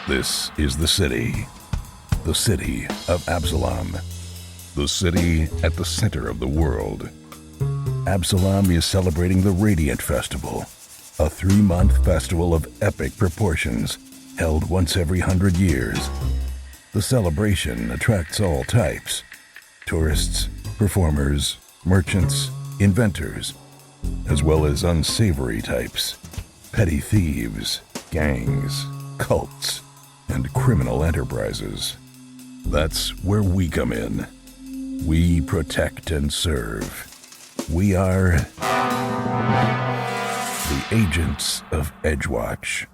This is the city of Absalom, the city at the center of the world. Absalom is celebrating the Radiant Festival, a 3-month festival of epic proportions held once every 100 years. The celebration attracts all types: tourists, performers, merchants, inventors, as well as unsavory types, petty thieves, gangs, cults, and criminal enterprises. That's where we come in. We protect and serve. We are the agents of Edgewatch.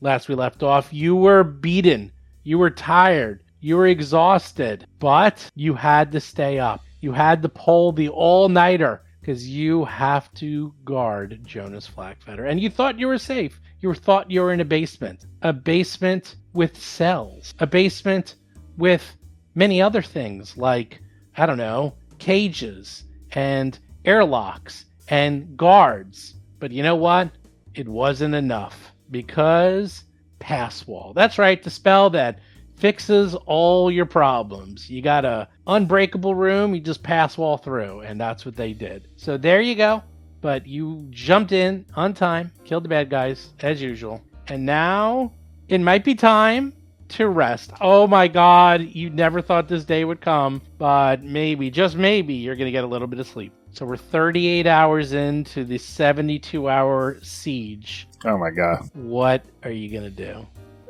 Last we left off, you were beaten, you were tired, you were exhausted, but you had to stay up. You had to pull the all-nighter because you have to guard Jonas Flackfetter. And you thought you were safe. You thought you were in a basement with cells, a basement with many other things like, I don't know, cages and airlocks and guards. But you know what? It wasn't enough because Passwall. That's right, the spell that fixes all your problems. You got a unbreakable room, you just Passwall through, and that's what they did. So there you go. But you jumped in on time, killed the bad guys, as usual. And now it might be time to rest. Oh my god, you never thought this day would come, but maybe, just maybe, you're going to get a little bit of sleep. So we're 38 hours into the 72-hour siege. Oh my god. What are you going to do?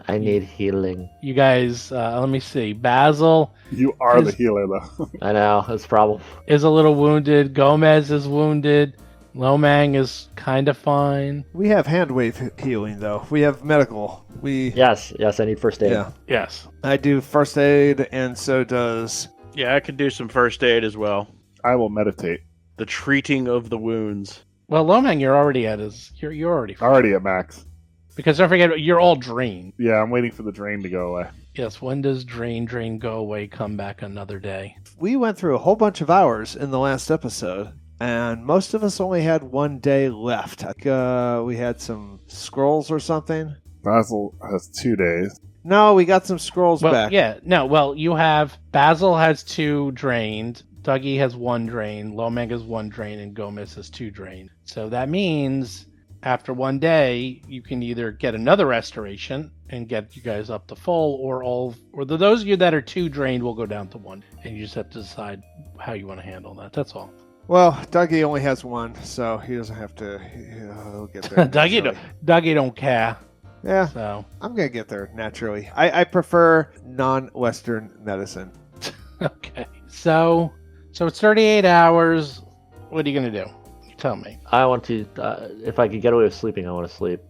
I need healing. You guys, let me see. Basil. You are the healer, though. I know, that's a problem. Is a little wounded. Gomez is wounded. Lomang is kind of fine. We have hand wave healing, though. We have medical. Yes, I need first aid. Yeah. Yes. I do first aid, and so does... Yeah, I could do some first aid as well. I will meditate. The treating of the wounds. Well, Lomang, you're already at his... You're already fine. Already at max. Because don't forget, you're all drained. Yeah, I'm waiting for the drain to go away. Yes, when does drain go away, come back another day? We went through a whole bunch of hours in the last episode, and most of us only had 1 day left. We had some scrolls or something. Basil has 2 days. No, we got some scrolls Well, back. yeah, no, well, you have... Basil has 2 drained, Dougie has 1 drain, Lomang has 1 drain, and Gomez has 2 drained. So that means... After 1 day, you can either get another restoration and get you guys up to full, or those of you that are 2 drained will go down to 1, and you just have to decide how you want to handle that. That's all. Well, Dougie only has 1, so he doesn't have to. He'll get there. Dougie don't care. Yeah, so I'm gonna get there naturally. I prefer non-Western medicine. Okay, so it's 38 hours. What are you gonna do? Tell me. I want to, if I could get away with sleeping, I want to sleep.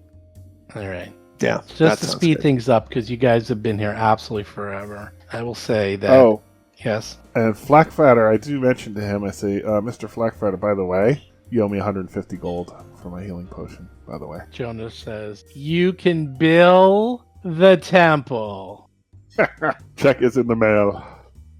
All right. Yeah. Just to speed things up, because you guys have been here absolutely forever. I will say that... Oh. Yes? And Flackfatter, I do mention to him, I say, Mr. Flackfatter, by the way, you owe me 150 gold for my healing potion, by the way. Jonas says, you can bill the temple. Check is in the mail.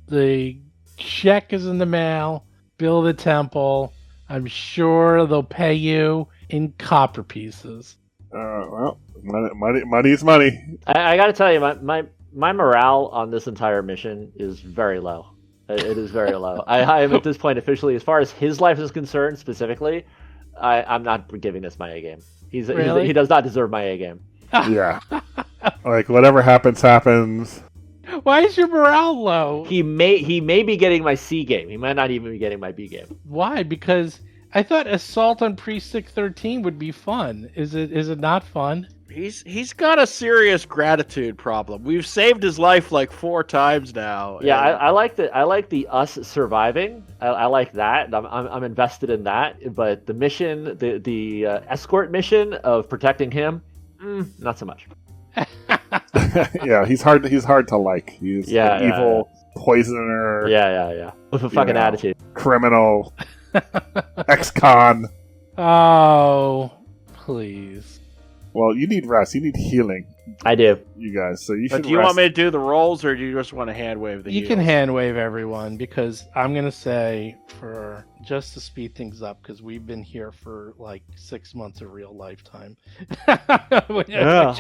The check is in the mail. Bill the temple. I'm sure they'll pay you in copper pieces. Well, money is money. I got to tell you, my morale on this entire mission is very low. It is very low. I am at this point officially, as far as his life is concerned specifically, I'm not giving this my A game. He does not deserve my A game. Yeah. Like, whatever happens. Why is your morale low? He may be getting my C game. He might not even be getting my B game. Why? Because I thought Assault on Precinct 13 would be fun. Is it not fun? He's got a serious gratitude problem. We've saved his life like 4 times now. Yeah, I like the us surviving. I like that. I'm invested in that. But the mission, the escort mission of protecting him, not so much. Yeah, he's hard to like. He's an evil poisoner. Yeah. With a fucking attitude. Criminal. Ex-con. Oh, please. Well, you need rest. You need healing, I do. you guys. So you should But do you rest. want me to do the rolls, or do you just want to hand wave the You heals? can hand wave everyone because I'm going to say, for just to speed things up, because we've been here for like 6 months of real lifetime. Yeah, we have.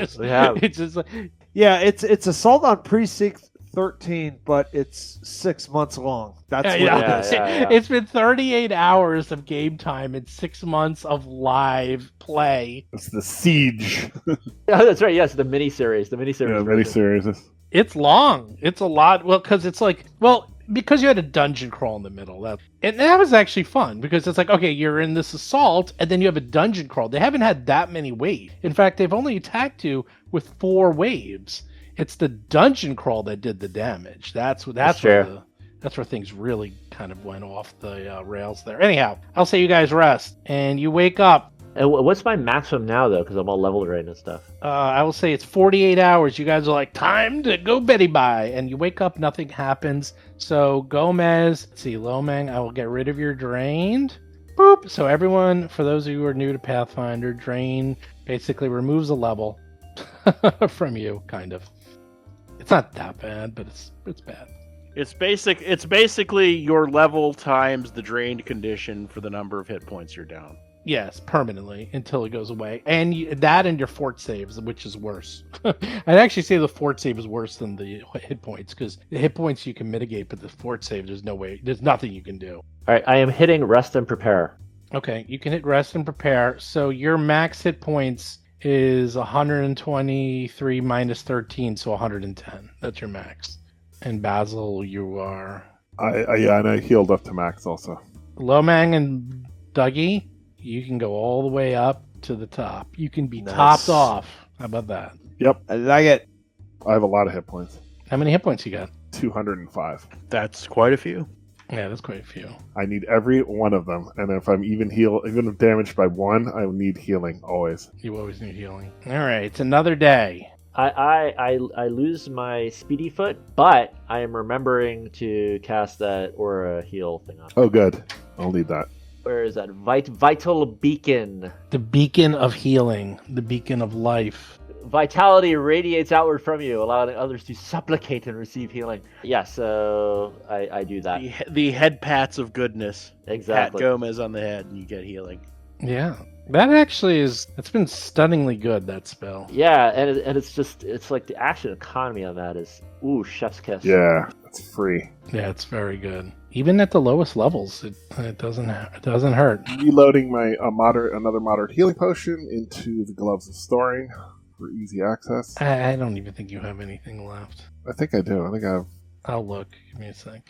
It's just like, Yeah, it's Assault on Precinct 13, but it's 6 months long. That's what yeah, it is. Yeah. It's been 38 hours of game time and 6 months of live play. It's the siege. Yeah, that's right. Yes, the miniseries. The miniseries. Yeah, version. miniseries. It's long. It's a lot. Well, because it's like, because you had a dungeon crawl in the middle. And that was actually fun because it's like, okay, you're in this assault and then you have a dungeon crawl. They haven't had that many waves. In fact, they've only attacked you with 4 waves. It's the dungeon crawl that did the damage. That's where things really kind of went off the rails there. Anyhow, I'll say you guys rest and you wake up. And what's my maximum now, though? Because I'm all leveled right and stuff. I will say it's 48 hours. You guys are like, time to go Betty bye. And you wake up, nothing happens. So Gomez, let's see, Lomang, I will get rid of your drained. Boop. So everyone, for those of you who are new to Pathfinder, drain basically removes a level from you, kind of. It's not that bad, but it's bad. It's basically your level times the drained condition for the number of hit points you're down. Yes, permanently until it goes away. And that and your fort saves, which is worse. I'd actually say the fort save is worse than the hit points because the hit points you can mitigate, but the fort save, there's nothing you can do. All right, I am hitting rest and prepare. Okay, you can hit rest and prepare. So your max hit points is 123 minus 13, so 110. That's your max. And Basil, you are... And I healed up to max also. Lomang and Dougie, you can go all the way up to the top. You can be Nice. topped off. How about that? Yep, I like it. I have a lot of hit points. How many hit points you got? 205. That's quite a few. Yeah, that's quite a few. I need every one of them, and if I'm even if damaged by 1, I need healing always. You always need healing. All right, it's another day. I lose my speedy foot, but I am remembering to cast that aura heal thing on. Oh, good. I'll need that. Where is that? Vital beacon. The beacon of healing, the beacon of life. Vitality radiates outward from you, allowing others to supplicate and receive healing. Yeah, so I do that. The head pats of goodness. Exactly. Pat Gomez on the head and you get healing. Yeah, that actually it's been stunningly good, that spell. Yeah, and it's like the action economy on that is chef's kiss. Yeah, it's free. Yeah, it's very good. Even at the lowest levels, it doesn't hurt. Reloading my another moderate healing potion into the Gloves of Storing for easy access. I don't even think you have anything left. I think I do. I think I have. I'll look. Give me a sec.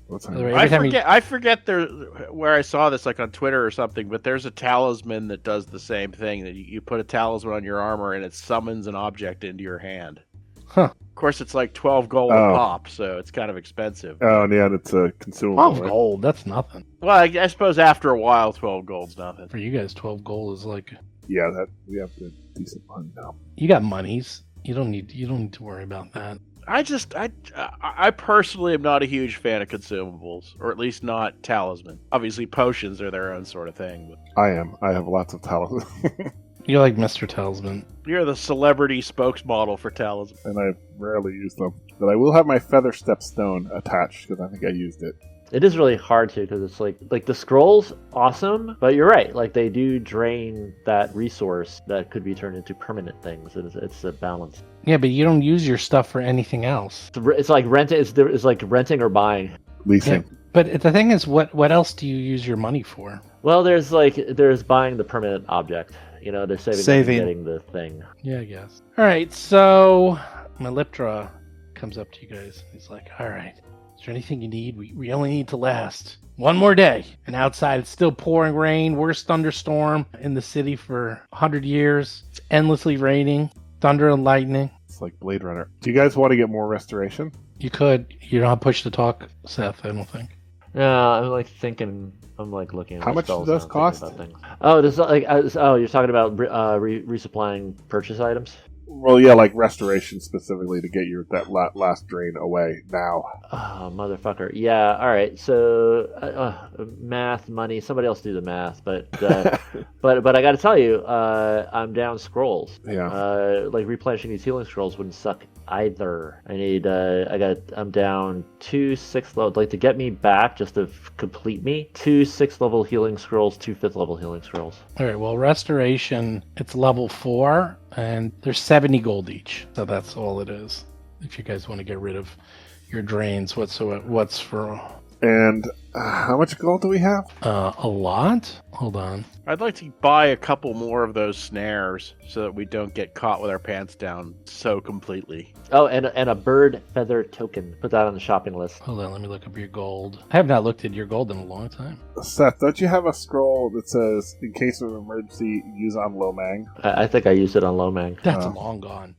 What's By the way, that? every time I forget there where I saw this, like on Twitter or something, but there's a talisman that does the same thing. That you put a talisman on your armor and it summons an object into your hand. Huh. Of course, it's like 12 gold a pop, so it's kind of expensive. Oh, yeah, and it's a consumable. 12 right? gold, that's nothing. Well, I suppose after a while, 12 gold's nothing. For you guys, 12 gold is like... Yeah, that we have good, decent money now. You got monies. You don't need to worry about that. I personally am not a huge fan of consumables, or at least not talisman. Obviously, potions are their own sort of thing. But I am. I have lots of talent. You're like Mr. Talisman. you're the celebrity spokesmodel for talisman. and I rarely use them. But I will have my Feather Step Stone attached because I think I used it. It is really hard to, because it's like the scrolls, awesome, but you're right. Like they do drain that resource that could be turned into permanent things. It's a balance. Yeah, but you don't use your stuff for anything else. It's like renting. It's like renting or buying. Leasing. Yeah, but the thing is, what else do you use your money for? Well, there's buying the permanent object. You know, they're saving. Getting the thing. Yeah, I guess. All right, so Meliptra comes up to you guys. He's like, all right, is there anything you need? We only need to last one more day. And outside, it's still pouring rain. Worst thunderstorm in the city for 100 years. It's endlessly raining. Thunder and lightning. It's like Blade Runner. Do you guys want to get more restoration? You could. You don't have push to talk, Seth, I don't think. Yeah, I'm like thinking. I'm like looking at How my much spells does this now and thinking cost? about things. Oh, this you're talking about resupplying purchase items. Well, yeah, like restoration specifically to get your that last drain away now. Oh, motherfucker. Yeah, all right. So, math, money. Somebody else do the math. But but I got to tell you, I'm down scrolls. Yeah. Like replenishing these healing scrolls wouldn't suck either. I'm down 2 6th level. Like to get me back, just to complete me. 2 6th level healing scrolls, 2 5th level healing scrolls. All right, well, restoration, it's level 4, and there's 70 gold each. So that's all it is. If you guys want to get rid of your drains, what's for... And how much gold do we have? A lot? Hold on. I'd like to buy a couple more of those snares so that we don't get caught with our pants down so completely. Oh, and a bird feather token. Put that on the shopping list. Hold on, let me look up your gold. I have not looked at your gold in a long time. Seth, don't you have a scroll that says, in case of emergency, use on Lomang? I think I used it on Lomang. That's long gone.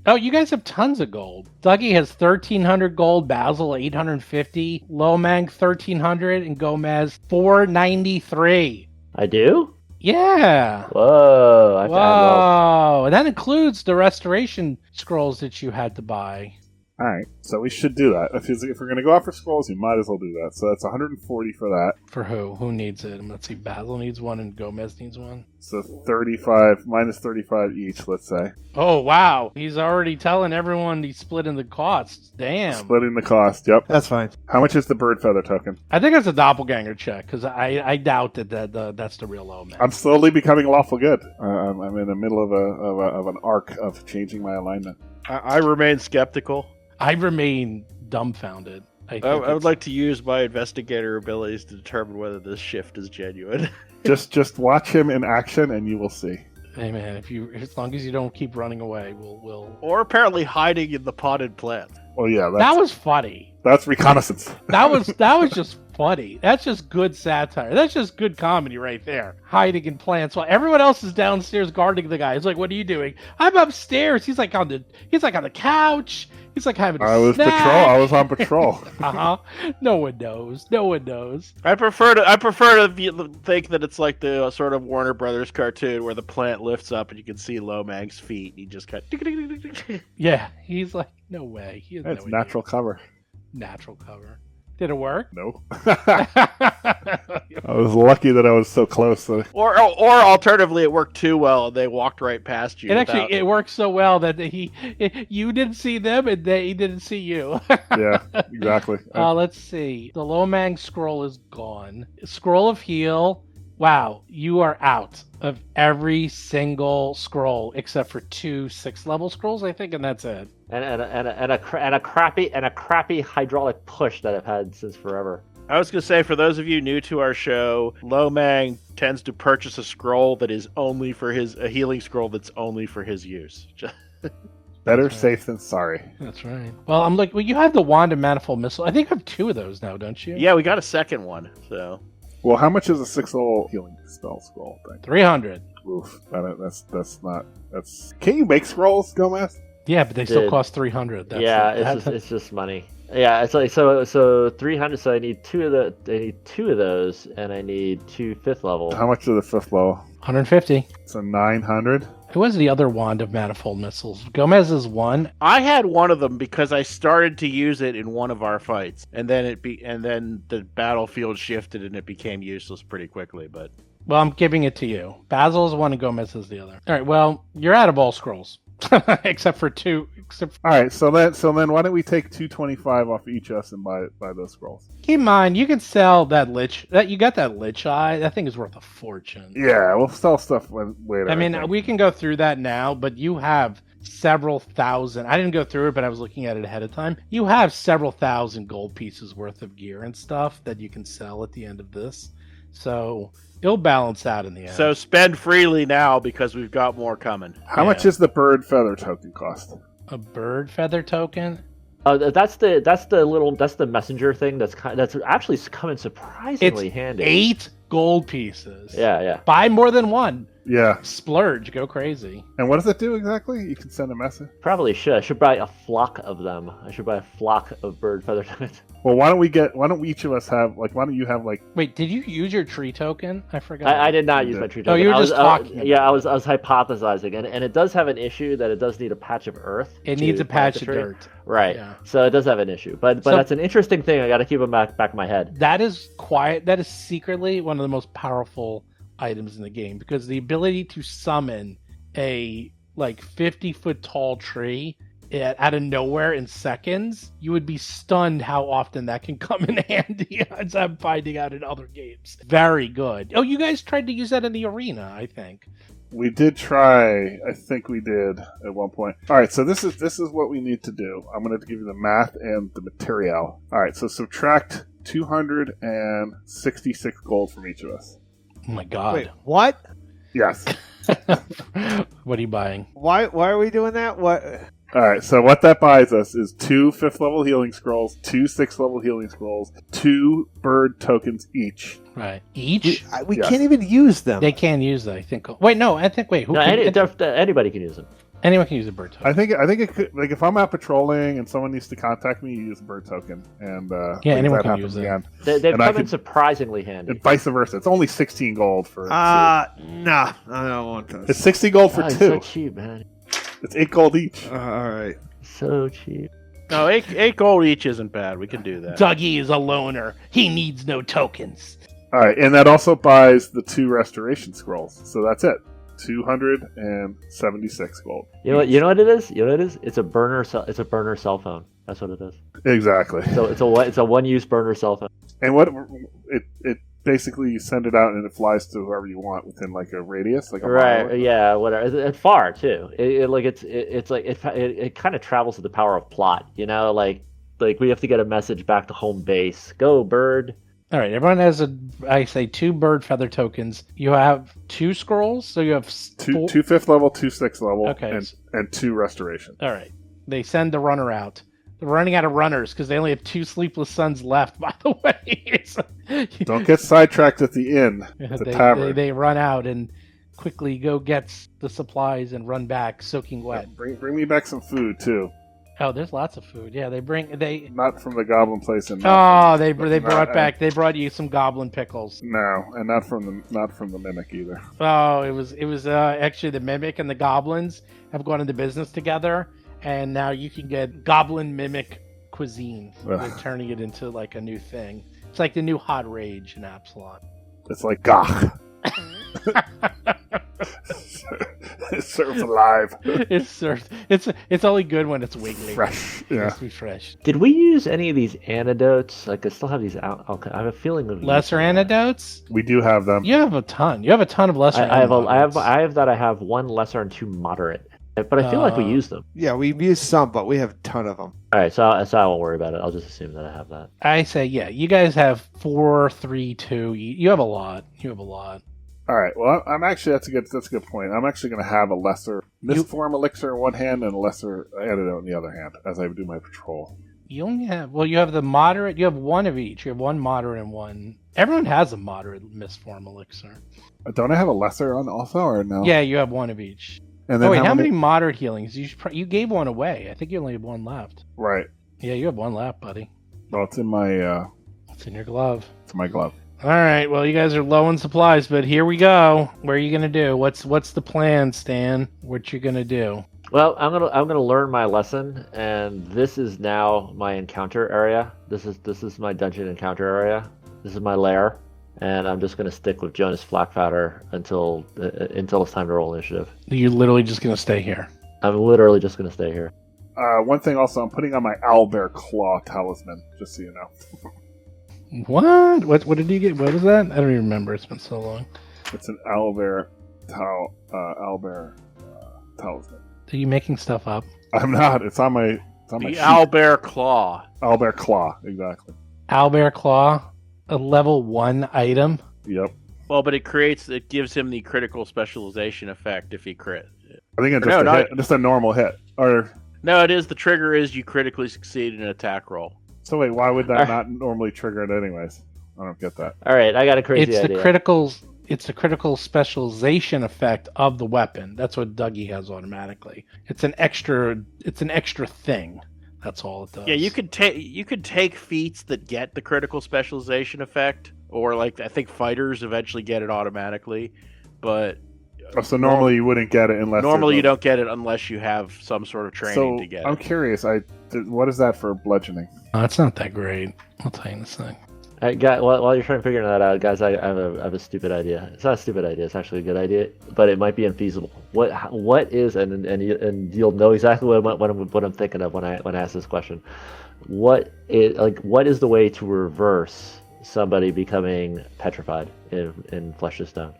Oh, you guys have tons of gold. Dougie has 1,300 gold, Basil 850, Lomang 1,300, and Gomez 493. I do? Yeah. Whoa. I Whoa. And that includes the restoration scrolls that you had to buy. Alright, so we should do that. If we're going to go out for scrolls, you might as well do that. So that's 140 for that. For who? Who needs it? Let's see. Basil needs one and Gomez needs one. So 35, minus 35 each, let's say. Oh, wow. He's already telling everyone he's splitting the costs. Damn. Splitting the cost, yep. That's fine. How much is the bird feather token? I think it's a doppelganger check, because I doubt that that's the real low man. I'm slowly becoming lawful good. I'm in the middle of an arc of changing my alignment. I remain skeptical. I remain dumbfounded. I would like to use my investigator abilities to determine whether this shift is genuine. just watch him in action, and you will see. Hey man, as long as you don't keep running away, we'll. Or apparently hiding in the potted plant. Well, yeah, That was funny. that's reconnaissance. That was just funny. That's just good satire. That's just good comedy right there. Hiding in plants while everyone else is downstairs guarding the guy. He's like, "What are you doing?" I'm upstairs. He's like on the couch. He's like having a snack. I was on patrol. No one knows. No one knows. I prefer to think that it's like the sort of Warner Brothers cartoon where the plant lifts up and you can see Lomang's feet, and he just kind of... Yeah, he's like, no way. He has It's no natural cover. Natural cover. Did it work? No. I was lucky that I was so close. Or alternatively, it worked too well and they walked right past you. It worked so well that you didn't see them and they didn't see you. Yeah, exactly. Let's see. The Lomang scroll is gone. Scroll of Heal. Wow, you are out of every single scroll except for 2 6th level scrolls, I think, and that's it. And a crappy hydraulic push that I've had since forever. I was going to say, for those of you new to our show, Lomang tends to purchase a scroll that is only for a healing scroll that's only for his use. Better safe than sorry. That's right. Well, I'm like, you have the Wand of Manifold Missile. I think I have 2 of those now, don't you? Yeah, we got a second one, so... Well, how much is a 6th level healing spell scroll thing? 300. Oof, that's not. Can you make scrolls, Gomez? Yeah, but they still cost 300. It's just money. Yeah, it's like so 300. So I need 2 of those, and I need 2 5th level. How much is the 5th level? 150. So 900. Who was the other Wand of Manifold Missiles? Gomez's one. I had one of them because I started to use it in one of our fights, and then the battlefield shifted and it became useless pretty quickly. But well, I'm giving it to you. Basil's one and Gomez's the other. All right. Well, you're out of all scrolls, except for 2. All right. So then, why don't we take 225 off each us and buy those scrolls? Keep in mind, you can sell that lich. You got that lich eye. That thing is worth a fortune. Yeah, we'll sell stuff later. I mean, we can go through that now, but you have several thousand. I didn't go through it, but I was looking at it ahead of time. You have several thousand gold pieces worth of gear and stuff that you can sell at the end of this. So it'll balance out in the end. So spend freely now because we've got more coming. How much is the bird feather token cost? A bird feather token? That's the messenger thing. That's actually coming surprisingly handy. 8 gold pieces. Yeah. Buy more than one. Yeah. Splurge, go crazy. And what does it do exactly? You can send a message. Probably should. I should buy a flock of them. I should buy a flock of bird feather tokens. Well, why don't each of us have, like, why don't you have, like, Wait, did you use your tree token? I forgot. I did not You use did. my tree Oh, token. you were I was, just talking yeah, about I was hypothesizing, and it does have an issue that it does need a patch of earth. It to needs a plant patch the of tree. dirt. Right. Yeah. So it does have an issue, but So- that's an interesting thing. I got to keep in back of my head. That is That is secretly one of the most powerful items in the game, because the ability to summon a like 50-foot tall tree out of nowhere in seconds, you would be stunned how often that can come in handy, as I'm finding out in other games. Very good. Oh, you guys tried to use that in the arena, I think. we did try. I think we did at one point. All right, so this is what we need to do. I'm going to give you the math and the material. All right, so subtract 266 gold from each of us. Oh my god. Wait, what? Yes. What are you buying? Why are we doing that? What? All right, so what that buys us is 2 5th level healing scrolls, 2 6th level healing scrolls, 2 bird tokens each. Right. Each? We Yes. can't even use them. They can use that, I think. Wait, no, I think, wait. Who No, can, anybody can use them. anyone can use a bird token. I think it could, like, if I'm out patrolling and someone needs to contact me, you use a bird token, and Yeah, like, if anyone that can happens use it. again. They've And I come in could- surprisingly handy. And vice versa. It's only 16 gold for Nah, I don't want two. It's this. 60 gold for Oh, it's 2. so cheap, man. It's 8 gold each. All right. So cheap. No, eight gold each isn't bad. We can do that. Dougie is a loner. He needs no tokens. All right, and that also buys the 2 restoration scrolls. So that's it. 276 gold. You know what it is? You know what it is? It's a burner cell phone. That's what it is. Exactly. So it's a one-use burner cell phone. And what it basically, you send it out and it flies to whoever you want within like a radius, like a Right? mile. Yeah. Whatever. It's far too. It kind of travels with the power of plot. You know, like we have to get a message back to home base. Go bird. All right, everyone has I say 2 bird feather tokens. You have 2 scrolls, so you have 2 5th level, 2 6th level, Okay. and 2 restoration. All right. They send the runner out. They're running out of runners because they only have 2 sleepless suns left, by the way. Don't get sidetracked at the inn, at the tavern. they run out and quickly go get the supplies and run back soaking wet. Bring me back some food too. Oh, there's lots of food. Yeah, they Not from the goblin place, and they brought you some goblin pickles. no, and not from the mimic either. Oh, it was actually the mimic and the goblins have gone into business together, and now you can get goblin mimic cuisine. Ugh. They're turning it into like a new thing. It's like the new hot rage in Absalom. It's like gach. It's served alive, It's served. It's only good when it's wiggly. fresh. It Yeah. has to be fresh. Did we use any of these antidotes? Like I still have these out. Okay, I have a feeling of Lesser antidotes? We do have them. You have a ton. You have a ton of lesser I have antidotes. I have 1 lesser and 2 moderate. But I feel like we used them. Yeah, we've used some, but we have a ton of them. All right, so I won't worry about it. I'll just assume that I have that. I say, yeah, you guys have 4, 3, 2. You have a lot. You have a lot. All right. Well, I'm actually that's a good point. I'm actually going to have a lesser misform elixir in one hand and a lesser antidote in the other hand as I do my patrol. You only have, you have the moderate. You have 1 of each. You have 1 moderate and 1. Everyone has a moderate misform elixir. Don't I have a lesser on also or no? Yeah, you have 1 of each. And Oh wait, how many moderate healings? You gave 1 away. I think you only have 1 left. Right. Yeah, you have 1 left, buddy. Well, it's in my It's in your glove. glove. All right. Well, you guys are low on supplies, but here we go. What are you gonna do? What's the plan, Stan? What you gonna do? Well, I'm gonna learn my lesson, and this is now my encounter area. This is my dungeon encounter area. This is my lair, and I'm just gonna stick with Jonas Flackfatter until it's time to roll initiative. You're literally just gonna stay here. I'm literally just gonna stay here. One thing also, I'm putting on my owlbear claw talisman, just so you know. What? What did you get? What was that? I don't even remember. It's been so long. It's an owlbear talisman. Are you making stuff up? I'm not. It's on my The sheet. owlbear claw. Owlbear claw, exactly. Owlbear claw, a level 1 item. Yep. Well, but it gives him the critical specialization effect if he crit. I think it's No, just not- a hit, just a normal hit. Or No, it is. The trigger is you critically succeed in an attack roll. so wait, why would that not normally trigger it anyways? I don't get that. All right, I got a crazy It's idea. the criticals. it's a critical specialization effect of the weapon. That's what Dougie has automatically. It's an extra thing. That's all it does. Yeah, you could take feats that get the critical specialization effect, or like I think fighters eventually get it automatically, but So normally you wouldn't get it unless. Normally you don't get it unless you have some sort of training to get I'm it. curious. What is that for bludgeoning? It's not that great. I'll tell you in a second. While you're trying to figure that out, guys, I have a stupid idea. It's not a stupid idea. It's actually a good idea, but it might be infeasible. What is and you'll know exactly what I'm thinking of when I ask this question. What is the way to reverse somebody becoming petrified in Flesh to Stone?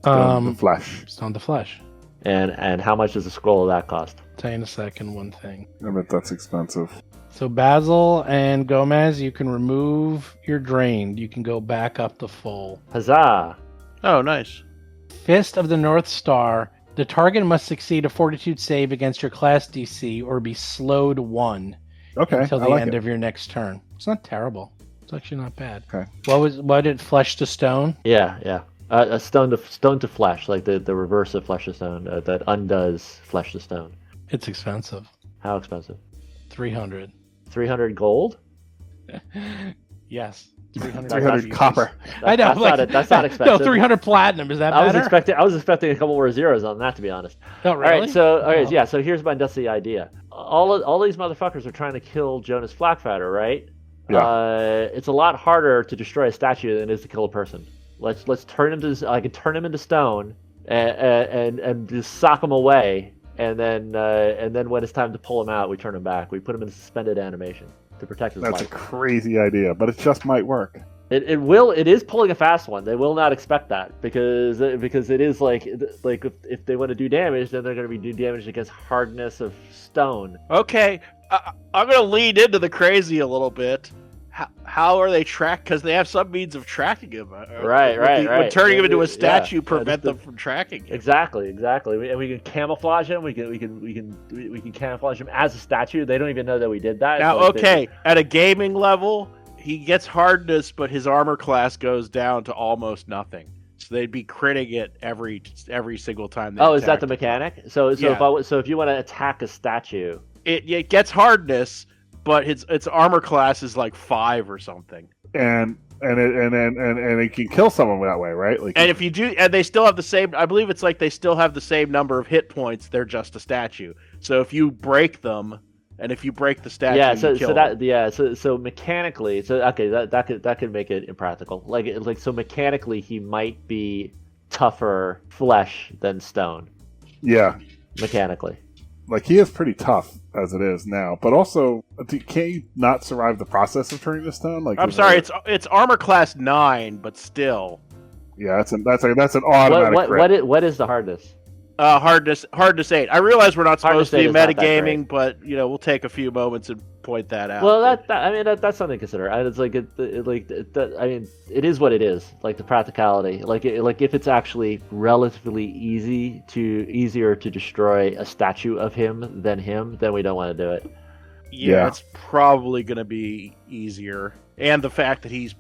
The flesh. Stone to flesh. And how much does a scroll of that cost? I'll tell you in a second one thing. I bet that's expensive. So Basil and Gomez, you can remove your drained. You can go back up to full. Huzzah! Oh, nice. Fist of the North Star. The target must succeed a Fortitude save against your class DC or be slowed 1 Okay. until the I like end it. of your next turn. It's not terrible. It's actually not bad. Okay. What did Flesh to Stone? Yeah. A stone to flesh, like the reverse of Flesh to Stone, that undoes Flesh to Stone. It's expensive. How expensive? 300. 300 gold? Yes. 300, 300 copper. I know. That's not expensive. No, 300 platinum. Is that I better? was expecting a couple more zeros on that, to be honest. Oh, really? All right. Yeah. So here's my dusty idea. All these motherfuckers are trying to kill Jonas Flackfatter, right? Yeah. It's a lot harder to destroy a statue than it is to kill a person. Let's turn him to. I can turn him into stone and just sock him away, and then when it's time to pull him out, we turn him back. We put him in suspended animation to protect his That's life. a crazy idea, but it just might work. It is pulling a fast one. They will not expect that because it is like if they want to do damage, then they're going to be do damage against hardness of stone. Okay, I'm going to lean into the crazy a little bit. How are they tracked? Because they have some means of tracking him. Right. Would turning him into a statue Yeah. prevent them from tracking him? Exactly. And we can camouflage him. We can camouflage him as a statue. They don't even know that we did that. Now, Like, okay, at a gaming level, he gets hardness, but his armor class goes down to almost nothing. So they'd be critting it every single time. They is that the attacked him. mechanic? So Yeah. if you want to attack a statue, It gets hardness, but its armor class is like 5 or something. And it can kill someone that way, right? Like, And if you do, and they still have the same, I believe it's like they still have the same number of hit points. They're just a statue. So if you break them, and if you break the statue, you kill them. so mechanically, that could make it impractical. So mechanically, he might be tougher flesh than stone. yeah, Mechanically. like he is pretty tough as it is now, but also can't you not survive the process of turning to stone? Like, I'm sorry, it's armor class 9, but still. yeah, that's an automatic crit. What is the hardness? Hardness 8. I realize we're not supposed Hardness to be 8 is not that metagaming, but we'll take a few moments and point that out. Well, that's something to consider. It's like it is what it is. Like the practicality. Like if it's actually relatively easier to destroy a statue of him, then we don't want to do it. Yeah. It's probably going to be easier, and the fact that he's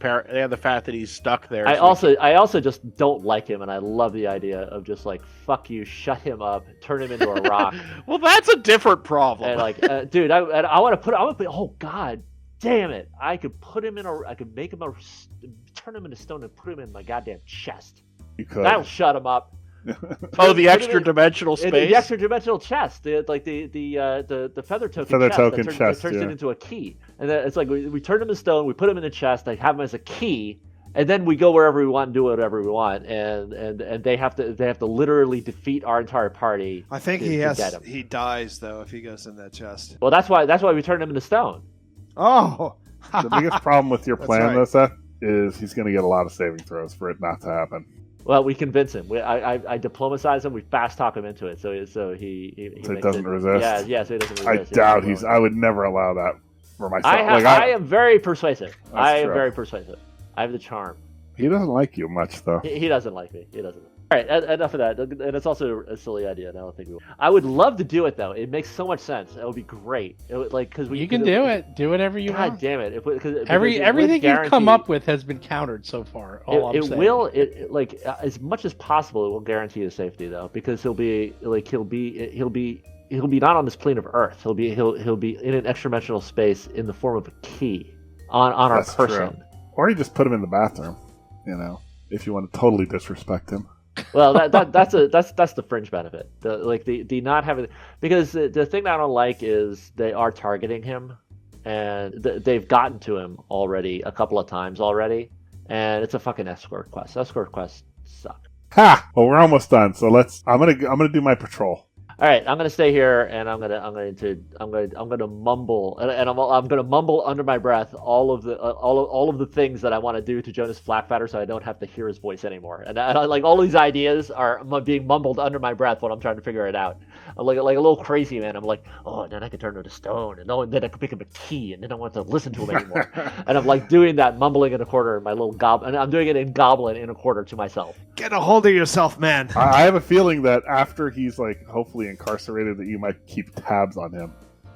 stuck there. I also just don't like him, and I love the idea of just like fuck you, shut him up, turn him into a rock, Well, that's a different problem. and like, dude, I want to put. Oh god, damn it! I could make him turn him into stone and put him in my goddamn chest. You could. That'll shut him up. Oh, the Put extra him dimensional in space. the extra dimensional chest, the feather token Feather chest, token that chest, turns yeah. it into a key, and then it's like we turn him to stone, we put him in the chest, I have him as a key, and then we go wherever we want and do whatever we want, and they have to literally defeat our entire party. I think to get him. he dies though if he goes in that chest. Well, that's why we turned him into stone. Oh, The biggest problem with your That's plan, right. though, Seth, is he's going to get a lot of saving throws for it not to happen. Well, we convince him. I diplomatize him. We fast talk him into it, so he So he makes doesn't resist? Yeah, so he doesn't I resist. doubt I would never allow that for myself. I am very persuasive. I am true. very persuasive. I have the charm. He doesn't like you much, though. He doesn't like me. He doesn't. All right, enough of that. And it's also a silly idea. And I don't think I would love to do it though. It makes so much sense. It would be great. It would, like because You can do it. Do whatever you God want. damn it! Because Everything you've come up with has been countered so far. It will like as much as possible. It will guarantee his safety though, because he'll be not on this plane of Earth. He'll be in an extra-dimensional space in the form of a key on our That's person. true. Or you just put him in the bathroom, if you want to totally disrespect him. Well, that's the fringe benefit. The not having, because the thing that I don't like is they are targeting him, and they've gotten to him already a couple of times already, and it's a fucking escort quest. Escort quests suck. Ha! Well, we're almost done. So I'm gonna do my patrol. All right, I'm gonna stay here, and I'm gonna mumble, and I'm gonna mumble under my breath all of the things that I want to do to Jonas Flatfatter, so I don't have to hear his voice anymore. And I like all these ideas are being mumbled under my breath when I'm trying to figure it out. I'm like a little crazy man. I'm like, oh, and then I can turn into stone, and then I can pick up a key, and then I don't want to listen to him anymore. And I'm like doing that, mumbling in a quarter, in my little and I'm doing it in Goblin in a quarter to myself. Get a hold of yourself, man. I have a feeling that after he's like hopefully incarcerated, that you might keep tabs on him.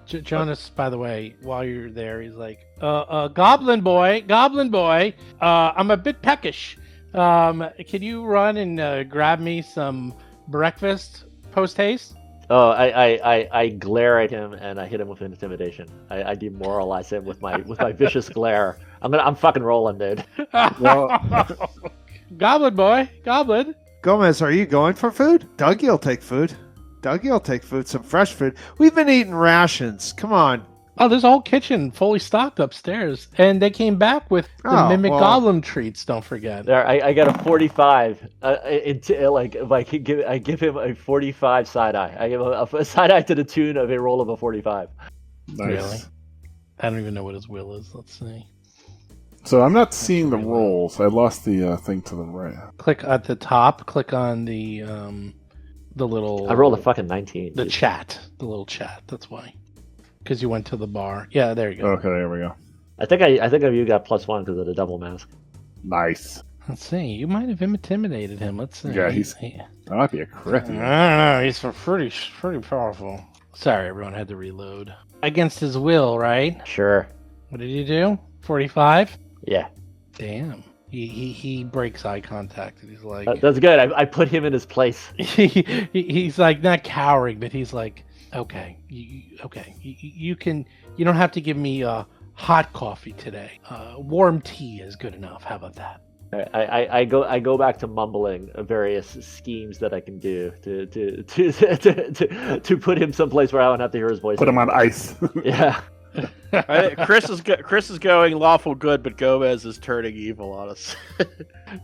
Jonas, by the way, while you're there, he's like, Goblin boy, I'm a bit peckish. Can you run and grab me some breakfast post haste? Oh, I glare at him and I hit him with intimidation. I demoralize him with my vicious glare. I'm fucking rolling, dude. Well, Goblin boy, Goblin. Gomez, are you going for food? Dougie will take food. Some fresh food. We've been eating rations. Come on. Oh, there's a whole kitchen fully stocked upstairs, and they came back with the mimic goblin treats. Don't forget. There, I got a 45. If I give him a 45 side eye. I give him a side eye to the tune of a roll of a 45. nice. Really? I don't even know what his will is. Let's see. So I'm not seeing the rolls. I lost the thing to the right. Click at the top. Click on the little. I rolled a fucking 19. The chat. The little chat. That's why. Because you went to the bar. Yeah, there you go. Okay, there we go. I think you got +1 because of the double mask. Nice. Let's see. You might have intimidated him. Let's see. Yeah, that might be a crit. I don't know. He's pretty powerful. Sorry, everyone had to reload. Against his will, right? Sure. What did you do? 45? Yeah. Damn. He breaks eye contact and he's like... That's good. I put him in his place. he's like not cowering, but he's like, okay, you don't have to give me hot coffee today. Warm tea is good enough. How about that? I go back to mumbling various schemes that I can do to put him someplace where I don't have to hear his voice. Put him on ice. Yeah. Chris is going lawful good, but Gomez is turning evil on us.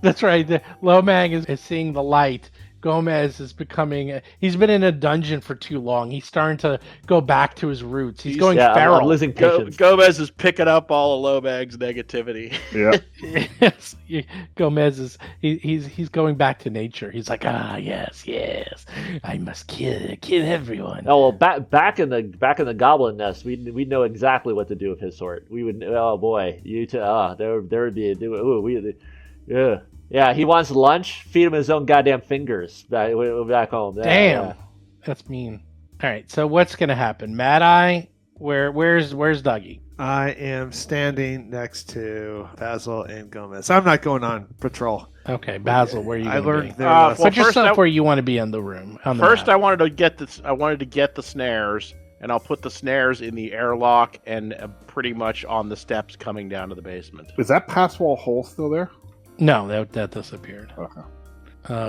That's right. Lomang is seeing the light. Gomez is becoming... He's been in a dungeon for too long. He's starting to go back to his roots. He's going feral. I'm losing patience. Gomez is picking up all of Lomang's negativity. Yeah. Yes. Gomez is... He's going back to nature. He's like, yes. I must kill everyone. Oh, well, back in the goblin nest, we know exactly what to do with his sort. We would... Oh, boy. There would be... Yeah, he wants lunch. Feed him his own goddamn fingers back home. Damn, yeah. That's mean. All right, so what's gonna happen? Mad Eye, where's Dougie? I am standing next to Basil and Gomez. I'm not going on patrol. Okay, Basil, where are you? I learned be? their lesson. Put yourself where you want to be on the room. First, I wanted to get this. I wanted to get the snares, and I'll put the snares in the airlock and pretty much on the steps coming down to the basement. Is that pass wall hole still there? No, that disappeared. Okay.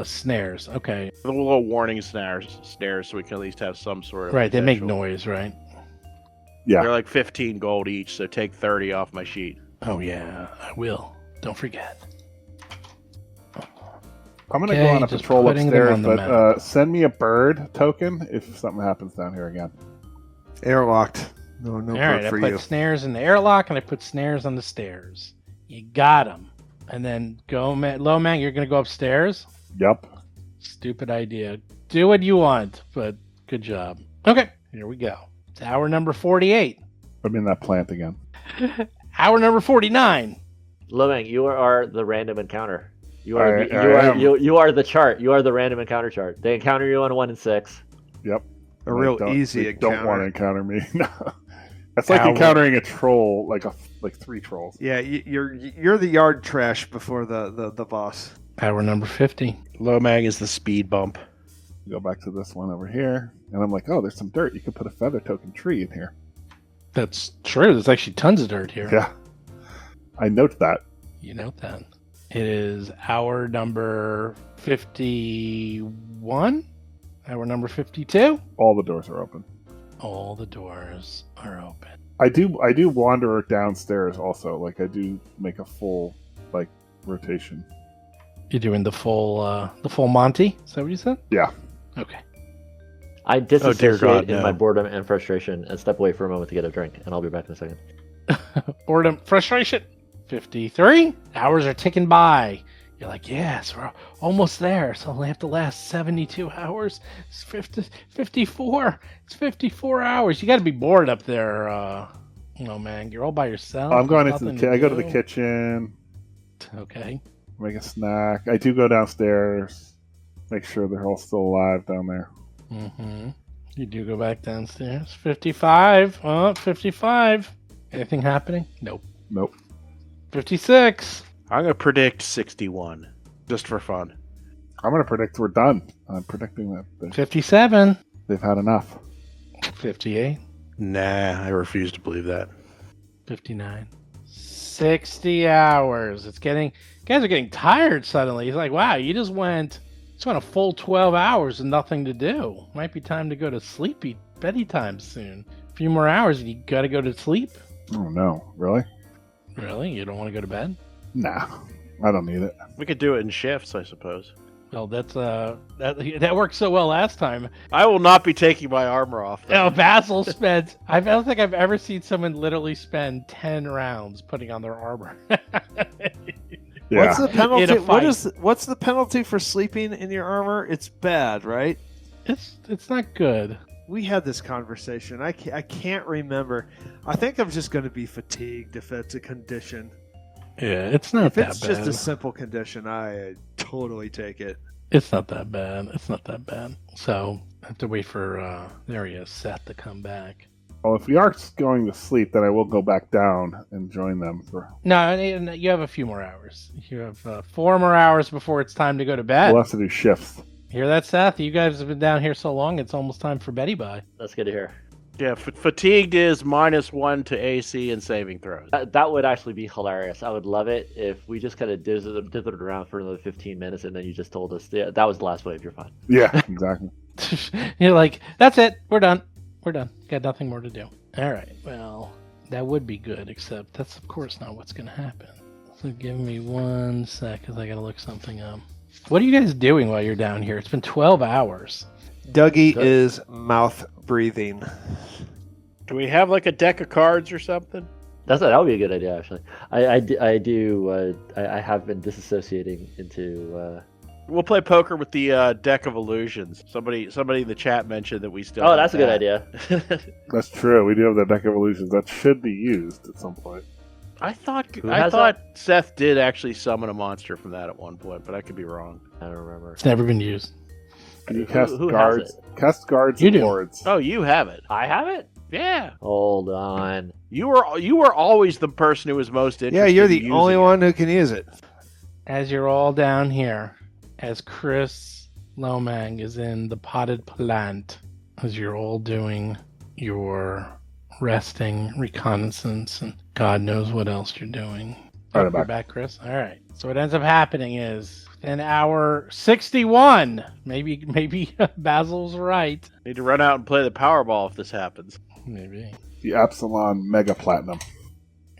Snares. Okay. The little warning snares, so we can at least have some sort of... Right, they make potential. noise, right? Yeah. They're like 15 gold each, so take 30 off my sheet. Oh, yeah, I will. Don't forget. I'm going to go on a just patrol putting them upstairs, on the but send me a bird token if something happens down here again. Airlocked. No All bird right, I for put you. snares in the airlock, and I put snares on the stairs. You got them. And then Lomang, you're going to go upstairs? Yep. Stupid idea. Do what you want, but good job. Okay, here we go. It's hour number 48. I'm in that plant again. Hour number 49. Lomang, you are the random encounter. You are you are the chart. You are the random encounter chart. They encounter you on 1 and 6. Yep. A real easy they encounter. Don't want to encounter me. No. That's like encountering a troll, like 3 trolls. Yeah, you're the yard trash before the boss. Hour number 50. Lomang is the speed bump. Go back to this one over here, and I'm like, oh, there's some dirt. You could put a feather token tree in here. That's true. There's actually tons of dirt here. Yeah. I note that. You note that. It is hour number 51? Hour number 52? All the doors are open. All the doors are open. I do wander downstairs also. Like, I do make a full, like, rotation. You're doing the full Monty? Is that what you said? Yeah. Okay. I disassociate God, in no. my boredom and frustration and step away for a moment to get a drink, and I'll be back in a second. Boredom, frustration. 53. Hours are ticking by. You're like, yes, we're almost there. It's only have to last 72 hours. It's 54. It's 54 hours. You got to be bored up there. Man, you're all by yourself. I'm going There's into nothing I go do. to the kitchen, Okay. make a snack. I do go downstairs, make sure they're all still alive down there. Mm-hmm. You do go back downstairs. 55. 55. Anything happening? Nope. 56. I'm going to predict 61, just for fun. I'm going to predict we're done. I'm predicting that 57. they've had enough. 58. Nah, I refuse to believe that. 59. 60 hours. Guys are getting tired suddenly. He's like, wow, you just went a full 12 hours and nothing to do. Might be time to go to sleepy bedty time soon. A few more hours and you got to go to sleep. Oh, no. Really? Really? You don't want to go to bed? Nah. I don't need it. We could do it in shifts, I suppose. Well, that worked so well last time. I will not be taking my armor off. Oh, Basil spent. I don't think I've ever seen someone literally spend 10 rounds putting on their armor. Yeah. What's the penalty? In a fight. What's the penalty for sleeping in your armor? It's bad, right? It's not good. We had this conversation. I can't remember. I think I'm just going to be fatigued if it's a condition. Yeah, it's not If that it's bad. just a simple condition, I totally take it. It's not that bad. So I have to wait for there he is, Seth, to come back. Well, if we are going to sleep, then I will go back down and join them. No, you have a few more hours. You have 4 more hours before it's time to go to bed. We'll have to do shifts. Hear that, Seth? You guys have been down here so long, it's almost time for Betty Bye. That's good to hear. Yeah, fatigued is -1 to AC and saving throws. That would actually be hilarious. I would love it if we just kind of dithered around for another 15 minutes and then you just told us, yeah, that was the last wave, you're fine. Yeah, exactly. You're like, that's it. We're done. Got nothing more to do. All right. Well, that would be good, except that's, of course, not what's going to happen. So give me 1 sec, because I got to look something up. What are you guys doing while you're down here? It's been 12 hours. Dougie is mouth breathing. Do we have like a deck of cards or something? That would be a good idea, actually. I have been disassociating into... We'll play poker with the deck of illusions. Somebody in the chat mentioned that we still. Oh, have that's a good that. idea. That's true. We do have the deck of illusions. That should be used at some point. I thought has Seth did actually summon a monster from that at one point, but I could be wrong. I don't remember. It's never been used. Can you cast who has guards? Cast guards You and do. wards. Oh, you have it. I have it? Yeah. Hold on. You were always the person who was most interested. Yeah, you're in the using only it. one who can use it. As you're all down here, as Chris Lomang is in the potted plant, as you're all doing your resting, reconnaissance, and God knows what else you're doing. All right, You're back. back, Chris. All right. So what ends up happening is in hour 61, maybe Basil's right. Need to run out and play the Powerball if this happens. Maybe. The Absalon Mega Platinum.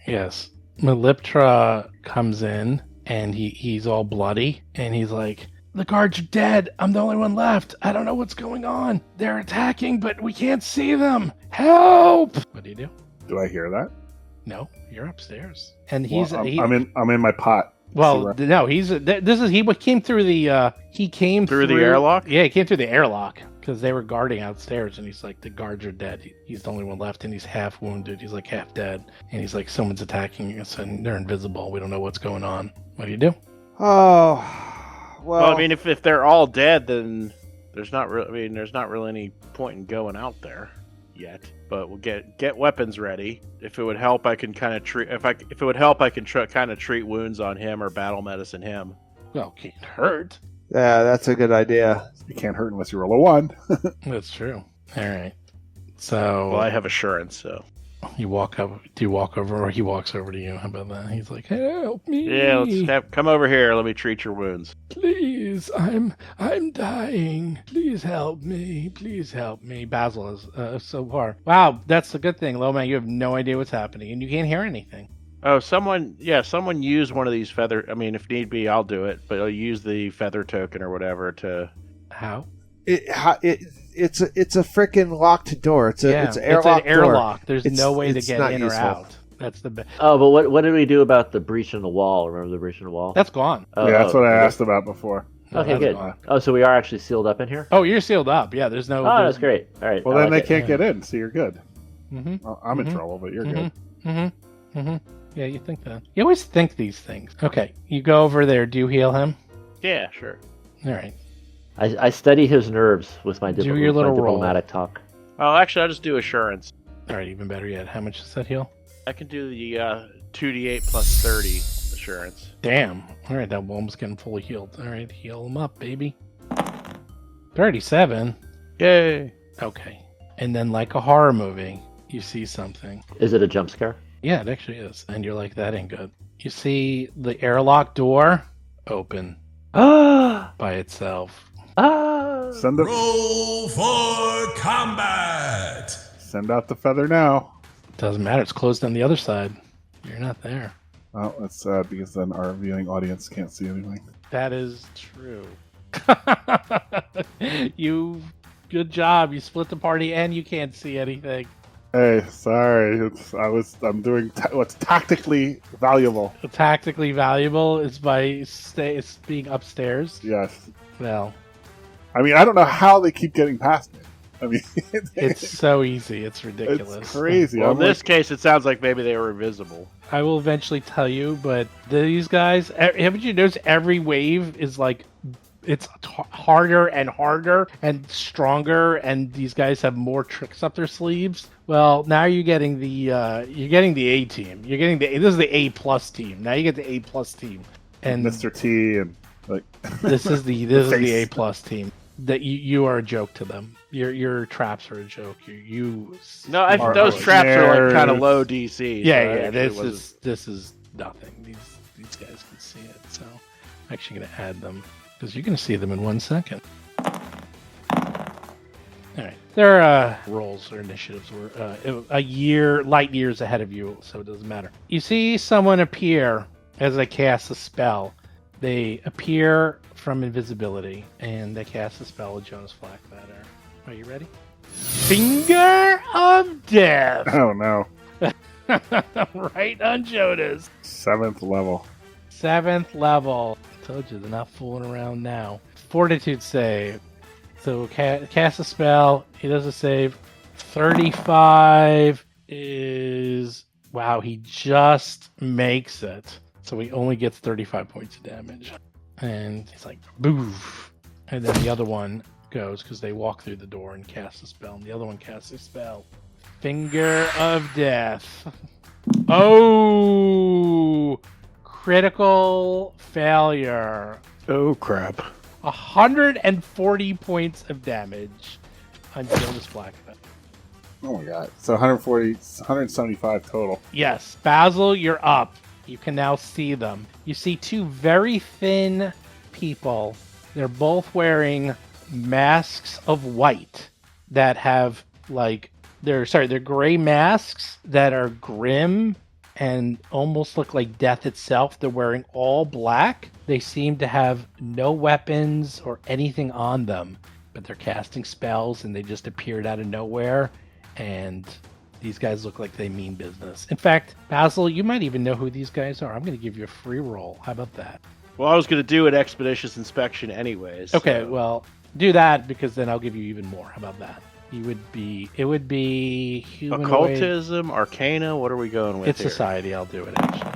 Yes. Meliptra comes in and he's all bloody and he's like, the guards are dead. I'm the only one left. I don't know what's going on. They're attacking, but we can't see them. Help! What do you do? Do I hear that? No, you're upstairs. And Well, I'm in my pot. Well, no, he came through the Through the airlock? Yeah, he came through the airlock because they were guarding outstairs, and he's like, the guards are dead. He's the only one left, and he's half wounded. He's like half dead, and he's like, someone's attacking us, and they're invisible. We don't know what's going on. What do you do? Oh, Well, I mean, if they're all dead, then there's not really. There's not really any point in going out there yet. But we'll get weapons ready. If it would help, I can kind of treat. If it would help, I can kind of treat wounds on him or battle medicine him. Well, can't hurt. Yeah, that's a good idea. You can't hurt unless you roll a 1. That's true. All right. So Well, I have assurance, so. you walk up. Do you walk over, or he walks over to you? How about that? He's like, "Help me! Yeah, come over here. Let me treat your wounds. Please, I'm dying. Please help me. Please help me." Basil is so far. Wow, that's a good thing, Lowman. You have no idea what's happening, and you can't hear anything. Oh, someone use one of these feather. I mean, if need be, I'll do it. But I'll use the feather token or whatever to. How? It's a freaking locked door. It's an airlock. Airlock. There's It's- no way to it's get not in useful. or out. That's the best. Oh, but what did we do about the breach in the wall? Remember the breach in the wall? That's gone. Oh, Yeah, that's what I okay. asked about before. No, Okay, that's good. gone. Oh, so we are actually sealed up in here? Oh, you're sealed up. Yeah, there's no. Oh, that's great. All right. Well, I then like they it. can't get in, so you're good. Mm-hmm. Well, I'm in trouble, but you're good. Mm-hmm. Mm-hmm. Yeah, you think that. You always think these things. Okay, you go over there. Do you heal him? Yeah, sure. All right. I study his nerves with my, Do your little roll. diplomatic talk. Oh, actually, I'll just do assurance. All right, even better yet. How much does that heal? I can do the 2d8 plus 30 assurance. Damn. All right, that one's getting fully healed. All right, heal him up, baby. 37. Yay! Okay. And then, like a horror movie, you see something. Is it a jump scare? Yeah, it actually is. And you're like, that ain't good. You see the airlock door open Ah! by itself. Ah! Send the Roll for combat! send out the feather now. Doesn't matter. It's closed on the other side. You're not there. Oh, that's sad because then our viewing audience can't see anything. That is true. Good job. You split the party and you can't see anything. Hey, sorry. I'm doing what's tactically valuable. Tactically valuable is by being upstairs. Yes. Well, I mean, I don't know how they keep getting past me. I mean, it's so easy. It's ridiculous. it's crazy. Well, I'm in this case, it sounds like maybe they were invisible. I will eventually tell you, but these guys, haven't you noticed every wave is like, it's harder and stronger, and these guys have more tricks up their sleeves. Well, now you're getting the A team. This is the A+ team. Now you get the A+ team, and Mr. T and like this is the A+ face. team. That you are a joke to them. Your traps are a joke. No, Are- those are traps are like snares. kind of low DC. so I Yeah. actually This is nothing. These guys can see it. So I'm actually going to add them because you're going to see them in 1 second. All right, their rolls or initiatives were light years ahead of you, so it doesn't matter. You see someone appear as they cast a spell. They appear from invisibility, and they cast a spell with Jonas Blackfeather. Are you ready? Finger of Death! oh no, Right on Jonas. 7th level. 7th level. Told you, they're not fooling around now. Fortitude save. So cast a spell. He does a save. 35 is... Wow, he just makes it. So he only gets 35 points of damage. And he's like, boof. And then the other one goes, because they walk through the door and cast a spell. And the other one casts a spell. Finger of Death. Oh! Critical failure. Oh crap! 140 points of damage on Jonas Blackfeather. Oh my god. So 175 total. Yes, Basil, you're up. You can now see them. You see two very thin people. They're both wearing masks of white that have they're gray masks that are grim and almost look like death itself. They're wearing all black. They seem to have no weapons or anything on them, but they're casting spells and they just appeared out of nowhere. And these guys look like they mean business. In fact, Basil, you might even know who these guys are. I'm going to give you a free roll. How about that? Well, I was going to do an expeditious inspection anyways. Okay, so- well, do that because then I'll give you even more. How about that? It would be humanoid. Occultism, Arcana. What are we going with It's here? society. I'll do it actually.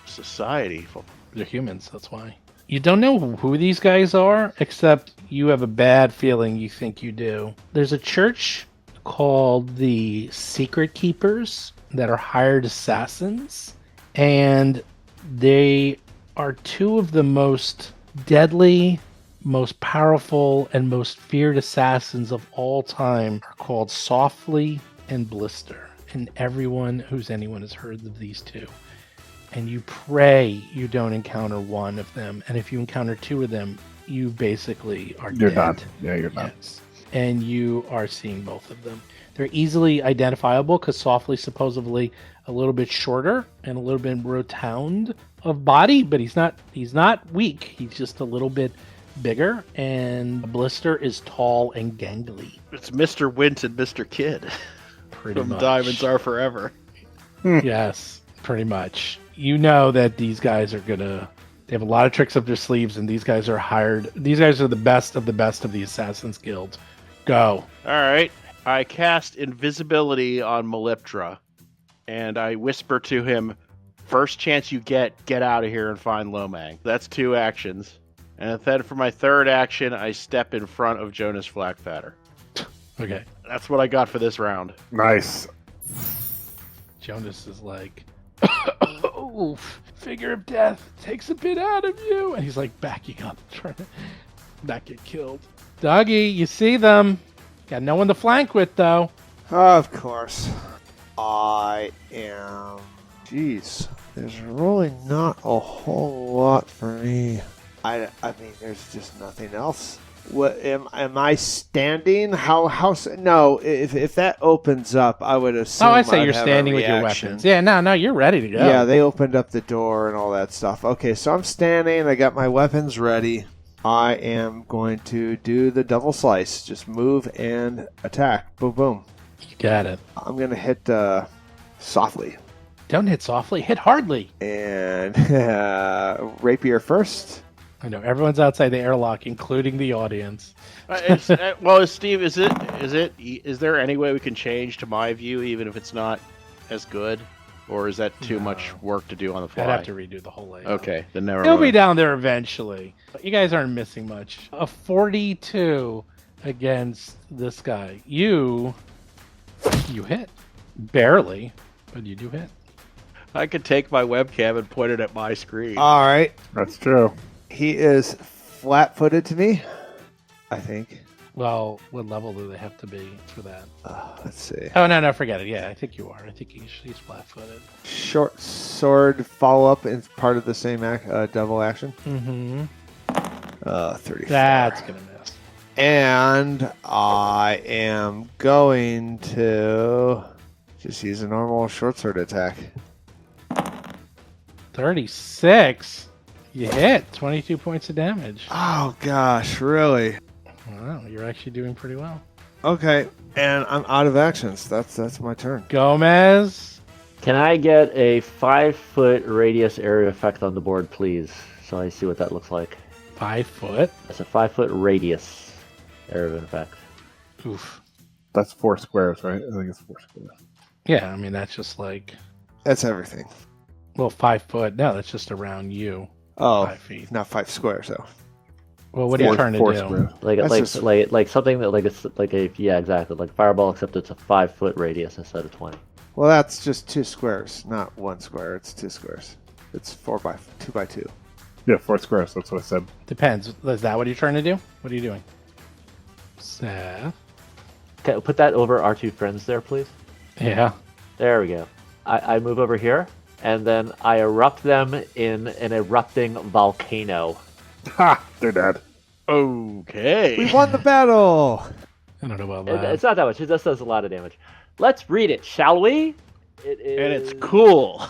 Society. They're humans. That's why. You don't know who these guys are, except you have a bad feeling you think you do. There's a church called the Secret Keepers that are hired assassins, and they are two of the most deadly, most powerful, and most feared assassins of all time are called Softly and Blister. And anyone has heard of these two. And you pray you don't encounter one of them. And if you encounter two of them, you basically are You're dead. done. Yeah, you're done. Yes. And you are seeing both of them. They're easily identifiable because Softly supposedly a little bit shorter and a little bit rotund of body, but he's not weak. He's just a little bit bigger. And Blister is tall and gangly. It's Mr. Wint and Mr. Kid Pretty from much. Diamonds Are Forever. Yes, pretty much. You know that these guys are they have a lot of tricks up their sleeves, and these guys are hired. These guys are the best of the Assassin's Guild. Go. All right. I cast invisibility on Meliptra, and I whisper to him, first chance you get out of here and find Lomang. That's 2 actions. And then for my 3rd action, I step in front of Jonas Flackfatter. Okay. That's what I got for this round. Nice. Jonas is like, oh, figure of death takes a bit out of you. And he's like backing up, trying to not get killed. Dougie, you see them. Got no one to flank with, though. Of course. I am... Jeez. There's really not a whole lot for me. I mean, there's just nothing else. What am I standing? No, if that opens up, I would assume. I say I'd you're have a standing with your reaction. weapons. Yeah, no, you're ready to go. Yeah, they opened up the door and all that stuff. Okay, so I'm standing. I got my weapons ready. I am going to do the double slice. Just move and attack. Boom, boom. You got it. I'm going to hit softly. Don't hit softly. Hit hardly. And rapier first. I know everyone's outside the airlock, including the audience. Steve, is there any way we can change to my view, even if it's not as good? Or is that too much work to do on the fly? I'd have to redo the whole layout. Okay, then never He'll be mind. down there eventually. You guys aren't missing much. A 42 against this guy. You hit. Barely, but you do hit. I could take my webcam and point it at my screen. All right. That's true. He is flat-footed to me, I think. Well, what level do they have to be for that? Let's see. Oh, no, forget it. Yeah, I think you are. I think he's flat-footed. Short sword follow-up is part of the same double action. Mm-hmm. 34. That's going to miss. And I am going to just use a normal short sword attack. 36. You hit. 22 points of damage. Oh, gosh, really? Wow, you're actually doing pretty well. Okay, and I'm out of actions. That's my turn. Gomez. Can I get a 5-foot radius area effect on the board, please? So I see what that looks like. 5 foot. It's a 5-foot radius area of effect. Oof. That's 4 squares, right? I think it's 4 squares. Yeah, I mean, that's just like, That's everything. well, 5 foot. No, that's just around you. Oh, 5 feet. not 5 squares, though. Well, what are you trying to Four do? squares. Like something that it's like a exactly like fireball, except it's a 5-foot radius instead of 20. Well, that's just 2 squares, not 1 square. It's 2 squares. It's 2 by 2. Yeah, 4 squares. That's what I said. Depends. Is that what you're trying to do? What are you doing? Seth. Okay, put that over our 2 friends there, please. Yeah. There we go. I move over here, and then I erupt them in an erupting volcano. Ha! They're dead. Okay. We won the battle! I don't know about that. It's not that much. It just does a lot of damage. Let's read it, shall we? It is, And it's cool.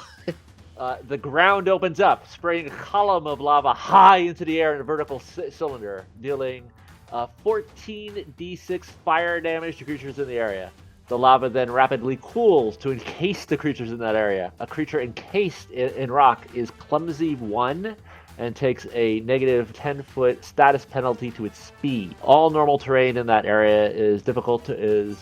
The ground opens up, spraying a column of lava high into the air in a vertical cylinder, dealing 14d6 fire damage to creatures in the area. The lava then rapidly cools to encase the creatures in that area. A creature encased in rock is Clumsy 1 and takes a negative 10-foot status penalty to its speed. All normal terrain in that area is difficult terrain.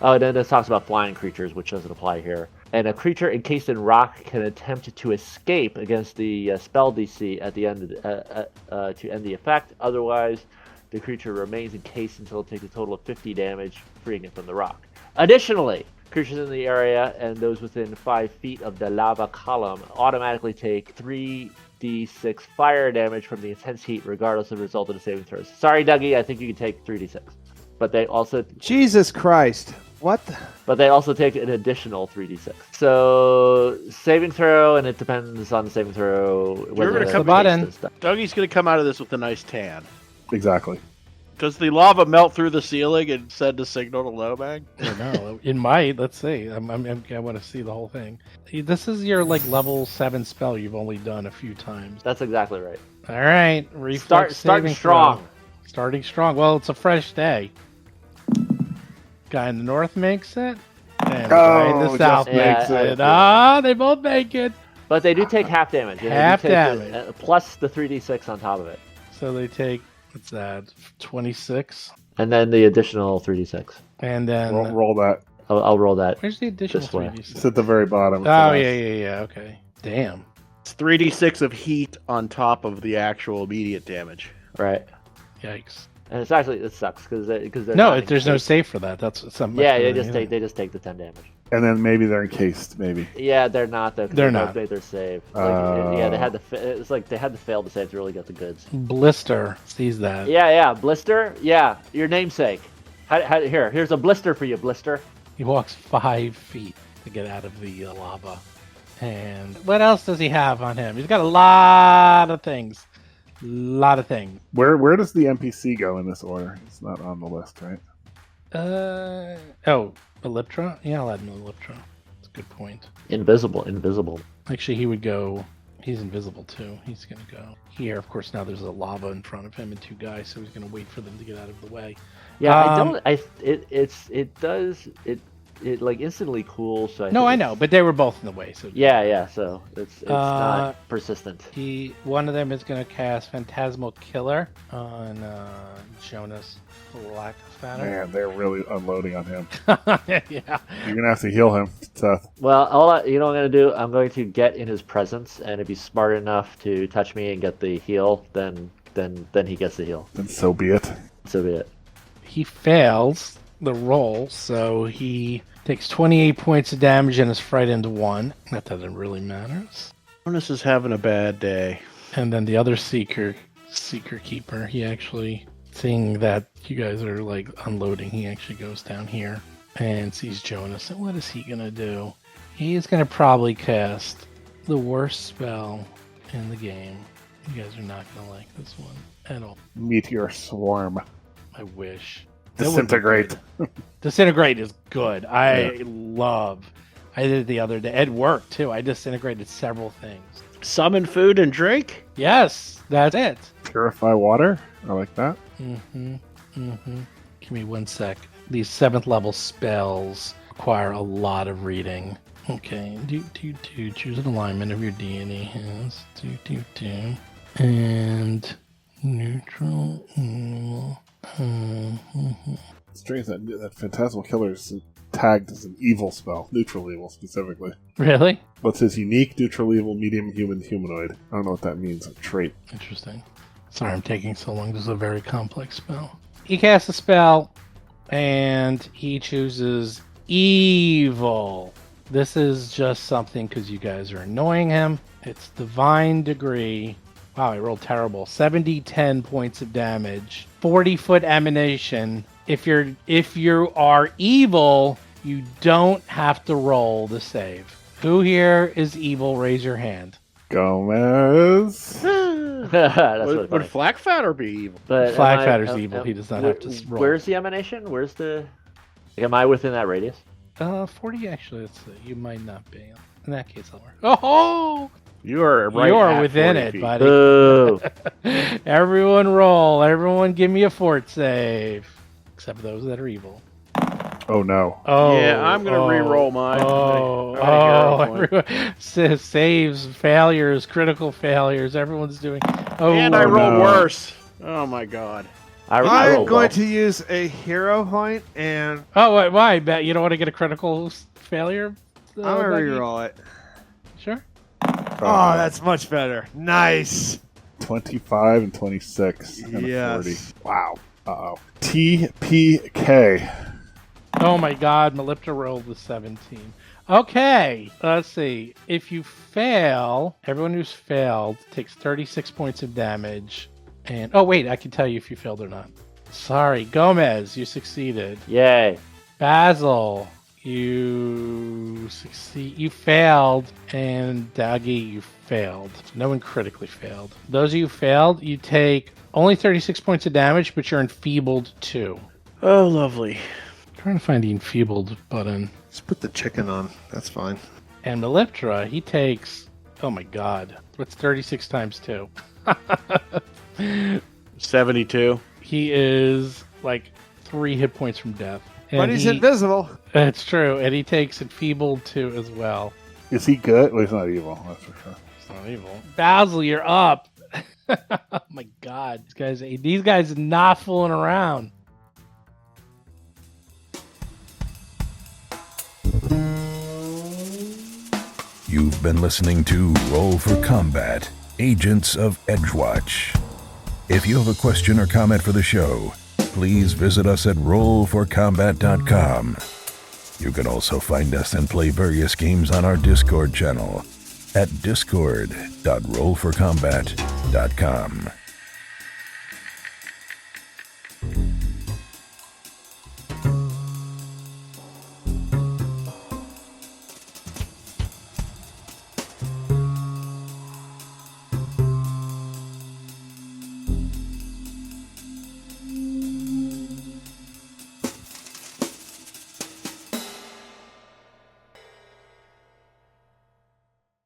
Oh, and then it talks about flying creatures, which doesn't apply here. And a creature encased in rock can attempt to escape against the spell DC at the end of to end the effect. Otherwise, the creature remains encased until it takes a total of 50 damage, freeing it from the rock. Additionally, creatures in the area and those within 5 feet of the lava column automatically take 3d6 fire damage from the intense heat, regardless of the result of the saving throws. Sorry, Dougie, I think you can take 3d6. But they also Jesus Christ. What? But they also take an additional 3d6. So saving throw, and it depends on the saving throw. You're gonna come Dougie's going to come out of this with a nice tan. Exactly. Does the lava melt through the ceiling and send a signal to Lomag? I don't know. It might. Let's see. I want to see the whole thing. This is your level 7 spell you've only done a few times. That's exactly right. All right. Reflex Starting strong. Throw. Starting strong. Well, it's a fresh day. Guy in the north makes it. And the guy in the south makes it. They both make it. But they do take half damage. Half damage. Plus the 3d6 on top of it. So they take, what's that, 26? And then the additional 3d6. And then... Roll that. I'll roll that. Where's the additional 3d6? It's at the very bottom. Oh, yeah. Okay. Damn. It's 3d6 of heat on top of the actual immediate damage. Right. Yikes. And it's actually, it sucks because there's no save for that. That's something. Yeah, they just take the 10 damage. And then maybe they're encased. Maybe. Yeah, they're not though. They're not. Made their save. They had to. It's like they had to fail to save to really get the goods. Blister sees that. Yeah, Blister. Yeah, your namesake. Here's a blister for you, Blister. He walks 5 feet to get out of the lava. And what else does he have on him? He's got a lot of things. Where does the NPC go in this order? It's not on the list, right? Elytra? Yeah, I'll add an Elytra. That's a good point. Invisible. Actually, he would go... He's invisible, too. He's going to go here. Of course, now there's a lava in front of him and 2 guys, so he's going to wait for them to get out of the way. Yeah, it like instantly cools. So I know, but they were both in the way. So yeah. So it's not persistent. One of them is going to cast Phantasmal Killer on Jonas Blackfatter. Man, they're really unloading on him. Yeah, you're gonna have to heal him, Seth. Well, you know what I'm gonna do? I'm going to get in his presence, and if he's smart enough to touch me and get the heal, then he gets the heal. Then so be it. He fails the roll, so he takes 28 points of damage and is frightened 1. That doesn't really matter. Jonas is having a bad day. And then the other Seeker Keeper, he actually, seeing that you guys are unloading, he actually goes down here and sees Jonas. And what is he going to do? He is going to probably cast the worst spell in the game. You guys are not going to like this one at all. Meteor Swarm. I wish. Disintegrate. Disintegrate is good. I did it the other day. It worked too. I disintegrated several things. Summon food and drink? Yes, that's it. Purify water? I like that. Give me 1 sec. These 7th level spells require a lot of reading. Okay. Choose an alignment of your deity. Yes. And neutral. Strange that Phantasmal Killer is tagged as an evil spell, neutral evil specifically. Really? What's his unique neutral evil, medium human, humanoid? I don't know what that means. A trait. Interesting. Sorry, I'm taking so long. This is a very complex spell. He casts a spell, and he chooses evil. This is just something because you guys are annoying him. It's Divine Degree. Wow, I rolled terrible. 10 points of damage. 40-foot emanation. If you are evil, you don't have to roll the save. Who here is evil? Raise your hand. Gomez. Would Flakfatter be evil? Flakfatter's evil. He does not have to roll. Where's the emanation? Where's the... Am I within that radius? 40 actually. Let's see. You might not be. In that case, I'll work. Oh! You are right. You are within it, feet. buddy. Boo. Everyone roll. Everyone give me a fort save. Except those that are evil. Oh, no. Oh, yeah, I'm going to re-roll mine. Everyone saves, failures, critical failures. Everyone's doing... And I rolled worse. Oh, my God. I'm going to use a hero point and... Oh, why? Bet you don't want to get a critical failure? I'm gonna Dougie? reroll it. Sure. Oh, that's much better. Nice. 25 and 26. And Yes. a 40. Wow. Uh-oh. TPK. Oh my god, Melipta rolled the 17. Okay, let's see. If you fail, everyone who's failed takes 36 points of damage. And oh wait, I can tell you if you failed or not. Sorry, Gomez, you succeeded. Yay. Basil, you succeed. You failed, and Dougie, you failed. No one critically failed. Those of you who failed, you take only 36 points of damage, but you're enfeebled 2. Oh, lovely. Trying to find the enfeebled button. Just put the chicken on. That's fine. And Meliptra, he takes. Oh my god. What's 36 times 2? 72. He is like 3 hit points from death. But he's invisible. That's true. And he takes enfeebled 2 as well. Is he good? Well, he's not evil, that's for sure. It's not evil. Basil, you're up. Oh my god. These guys are not fooling around. You've been listening to Roll for Combat, Agents of Edgewatch. If you have a question or comment for the show, please visit us at rollforcombat.com. You can also find us and play various games on our Discord channel at discord.rollforcombat.com.